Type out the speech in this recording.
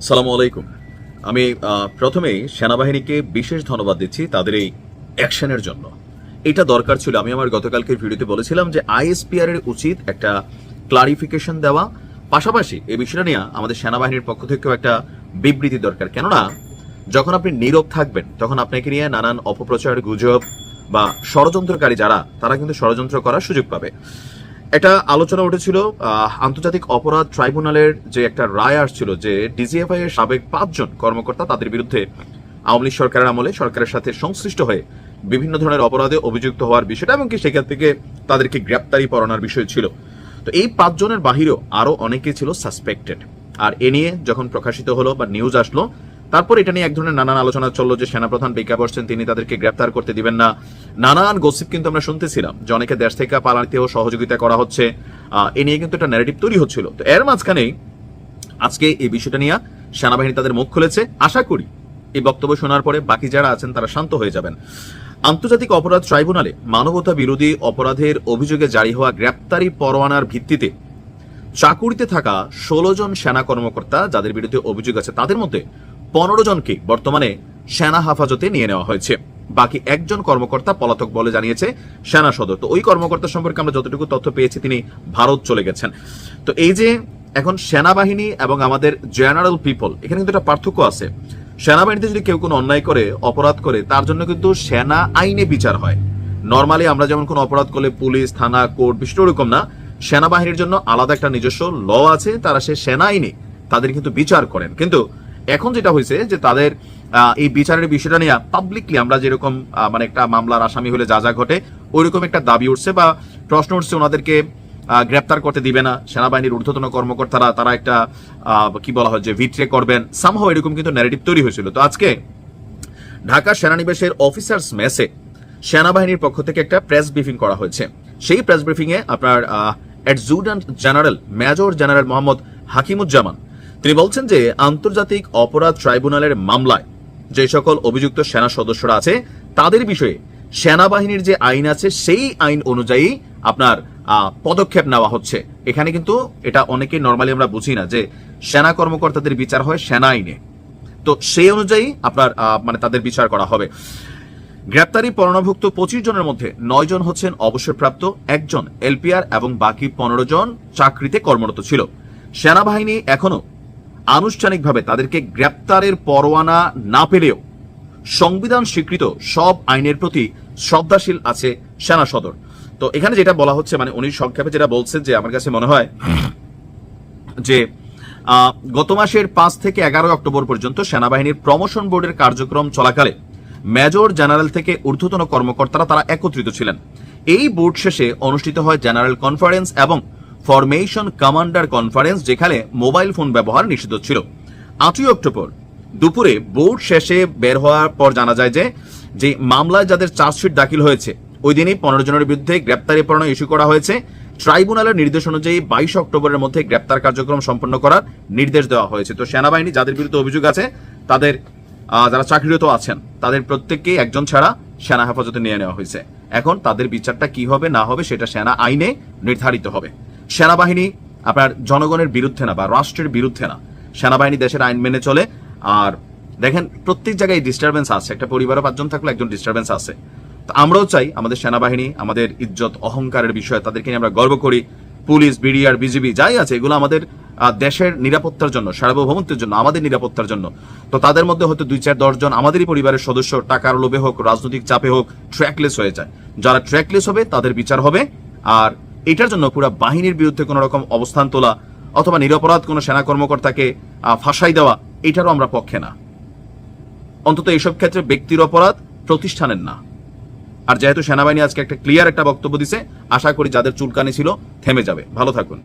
সালামু আলাইকুম। আমি প্রথমেই সেনাবাহিনীকে বিশেষ ধন্যবাদ দিচ্ছি তাদের এই অ্যাকশনের জন্য। এটা দরকার ছিল। আমি আমার গতকালকের ভিডিওতে বলেছিলাম যে আইএসপিআর এর উচিত একটা ক্লারিফিকেশন দেওয়া, পাশাপাশি এই বিষয়টা নিয়ে আমাদের সেনাবাহিনীর পক্ষ থেকেও একটা বিবৃতি দরকার। কেননা যখন আপনি নীরব থাকবেন তখন আপনাকে নিয়ে নানান অপপ্রচার, গুজব বা ষড়যন্ত্রকারী যারা তারা কিন্তু ষড়যন্ত্র করার সুযোগ পাবে। একটা আলোচনা উঠেছিল আন্তর্জাতিক অপরাধ ট্রাইব্যুনালের যে একটা রায় আসছিল যে ডিজিএফআই এর সাবেক 5 জন কর্মকর্তা তাদের বিরুদ্ধে আওয়ামী লীগ সরকারের আমলে সরকারের সাথে সংশ্লিষ্ট হয়ে বিভিন্ন ধরনের অপরাধে অভিযুক্ত হওয়ার বিষয়টা, এমনকি সেখান থেকে তাদেরকে গ্রেপ্তারি পরোয়ানার বিষয় ছিল। তো এই 5 জনের বাহিরেও আরো অনেকে ছিল সাসপেক্টেড। আর এ নিয়ে যখন প্রকাশিত হলো বা নিউজ আসলো, তারপর এটা নিয়ে এক ধরনের নানান আলোচনা চললো যে সেনাপ্রধান বেঁকা বসছেন, তিনি তাদেরকে গ্রেপ্তার করতে দিবেন না। নানান গসিপ কিন্তু আমরা শুনতেছিলাম যে অনেকে দেশ থেকে পালাতেও সহযোগিতা করা হচ্ছে। এ নিয়ে কিন্তু একটা ন্যারেটিভ তৈরি হচ্ছিল। তো এর মাঝখানেই আজকে এই বিষয়টা নিয়ে সেনাবাহিনী তাদের মুখ খুলেছে। আশা করি এই বক্তব্য শোনার পরে বাকি যারা আছেন তারা শান্ত হয়ে যাবেন। আন্তর্জাতিক অপরাধ ট্রাইব্যুনালে মানবতা বিরোধী অপরাধের অভিযোগে জারি হওয়া গ্রেপ্তারি পরোয়ানার ভিত্তিতে চাকুরিতে থাকা 16 জন সেনা কর্মকর্তা যাদের বিরুদ্ধে অভিযোগ আছে তাদের মধ্যে 15 জনকে বর্তমানে সেনা হেফাজতে নিয়ে নেওয়া হয়েছে। বাকি একজন কর্মকর্তা পলাতক বলে জানিয়েছে সেনা সদর। তো ওই কর্মকর্তা সম্পর্কে আমরা যতটুকু তথ্য পেয়েছি তিনি ভারত চলে গেছেন। তো এই যে এখন সেনাবাহিনী এবং আমাদের জেনারেল পিপল, এখানে কিন্তু একটা পার্থক্য আছে। সেনাবাহিনীতে যদি কেউ কোনো অন্যায় করে, অপরাধ করে, তার জন্য কিন্তু সেনা আইনে বিচার হয়। নর্মালি আমরা যেমন কোনো অপরাধ করলে পুলিশ, থানা, কোর্ট, বিষয়টা ওরকম না। সেনাবাহিনীর জন্য আলাদা একটা নিজস্ব ল আছে, তারা সে সেনা আইনে তাদের কিন্তু বিচার করেন। কিন্তু এখন যেটা হয়েছে যে তাদের এই বিচারের বিষয়টা নিয়ে পাবলিকলি আমরা যেরকম মানে একটা মামলার আসামি হলে যা যা ঘটে ওইরকম একটা দাবি উঠছে বা প্রশ্ন উঠছে, ওনাদেরকে গ্রেপ্তার করতে দিবে না সেনাবাহিনীর ঊর্ধ্বতন কর্মকর্তারা, তারা একটা কি বলা হয় যে ভিট্রে করবেন, সামহাও এরকম কিন্তু ন্যারেটিভ তৈরি হয়েছিল। তো আজকে ঢাকা সেনানিবাসের অফিসার্স মেসে সেনাবাহিনীর পক্ষ থেকে একটা প্রেস ব্রিফিং করা হয়েছে। সেই প্রেস ব্রিফিং এ আপনার adjutant general major general Mohammad Hakimuzzaman তিনি বলছেন যে আন্তর্জাতিক অপরাধ ট্রাইব্যুনালের মামলায় যে সকল অভিযুক্ত সেনা সদস্যরা আছে তাদের বিষয়ে সেনাবাহিনীর যে আইন আছে সেই আইন অনুযায়ী আপনার পদক্ষেপ নেওয়া হচ্ছে। এখানে কিন্তু এটা অনেকে নর্মালি আমরা বুঝি না যে সেনা কর্মকর্তাদের বিচার হয় সেনা আইনে, তো সেই অনুযায়ী আপনার মানে তাদের বিচার করা হবে। গ্রেপ্তারি পরোয়ানাভুক্ত 25 জনের মধ্যে 9 জন হচ্ছেন অবসরপ্রাপ্ত, 1 জন এলপিআর এবং বাকি 15 জন চাকরিতে কর্মরত ছিল। সেনাবাহিনী এখনো আনুষ্ঠানিকভাবে তাদেরকে গ্রেপ্তারের পরোয়ানা না পেলেও সংবিধান স্বীকৃত সব আইনের প্রতি শ্রদ্ধাশীল আছে সেনা সদর। তো এখানে যেটা বলা হচ্ছে, মানে উনি সংক্ষেপে যেটা বলছেন যে আমার কাছে মনে হয় যে গত মাসের 5 থেকে 11 অক্টোবর পর্যন্ত সেনাবাহিনীর প্রমোশন বোর্ডের কার্যক্রম চলাকালে মেজর জেনারেল থেকে ঊর্ধ্বতন কর্মকর্তারা তারা একত্রিত ছিলেন। এই বোর্ড শেষে অনুষ্ঠিত হয় জেনারেল কনফারেন্স এবং ফরমেশন কমান্ডার কনফারেন্স, যেখানে মোবাইল ফোন ব্যবহার নিষিদ্ধ ছিল। 8 অক্টোবর দুপুরে বোর্ড শেষে বের হওয়ার পর জানা যায় যে মামলায় যাদের চার্জশিট দাখিল হয়েছে ওই দিনই 15 জনের বিরুদ্ধে গ্রেপ্তারি পরোয়ানা ইস্যু করা হয়েছে। ট্রাইব্যুনালের নির্দেশ অনুযায়ী 22 অক্টোবরের মধ্যে গ্রেপ্তার কার্যক্রম সম্পন্ন করার নির্দেশ দেওয়া হয়েছে। তো সেনাবাহিনী যাদের বিরুদ্ধে অভিযোগ আছে তাদের যারা চাকরিরত আছেন তাদের প্রত্যেককেই একজন ছাড়া সেনা হেফাজতে নিয়ে নেওয়া হয়েছে। এখন তাদের বিচারটা কি হবে না হবে সেটা সেনা আইনে নির্ধারিত হবে। সেনাবাহিনী আপনার জনগণের বিরুদ্ধে না বা রাষ্ট্রের বিরুদ্ধে না, সেনাবাহিনী দেশের আইন মেনে চলে। আর দেখেন প্রত্যেক জায়গায় ডিস্টারবেন্স আছে, একটা পরিবারে 5 জন থাকলে একজন ডিস্টারবেন্স আছে। তো আমরাও চাই আমাদের সেনাবাহিনী, আমাদের ইজ্জত অহংকারের বিষয়, তাদেরকে নিয়ে আমরা গর্ব করি। পুলিশ, বিডিআর, বিজিবি যাই আছে এগুলো আমাদের দেশের নিরাপত্তার জন্য, সার্বভৌমত্বের জন্য, আমাদের নিরাপত্তার জন্য। তো তাদের মধ্যে হয়তো 2-4-10 জন আমাদেরই পরিবারের সদস্য টাকার লোভে হোক, রাজনৈতিক চাপে হোক ট্র্যাকলেস হয়ে যায়। যারা ট্র্যাকলেস হবে তাদের বিচার হবে। আর এটার জন্য পুরো বাহিনীর বিরুদ্ধে কোন রকম অবস্থান তোলা অথবা নিরপরাধ কোন সেনা কর্মকর্তাকে ফাঁসাই দেওয়া, এটারও আমরা পক্ষে না। অন্তত এইসব ক্ষেত্রে ব্যক্তির অপরাধ, প্রতিষ্ঠানের না। আর যেহেতু সেনাবাহিনী আজকে একটা ক্লিয়ার একটা বক্তব্য দিছে, আশা করি যাদের চুলকানি ছিল থেমে যাবে। ভালো থাকুন।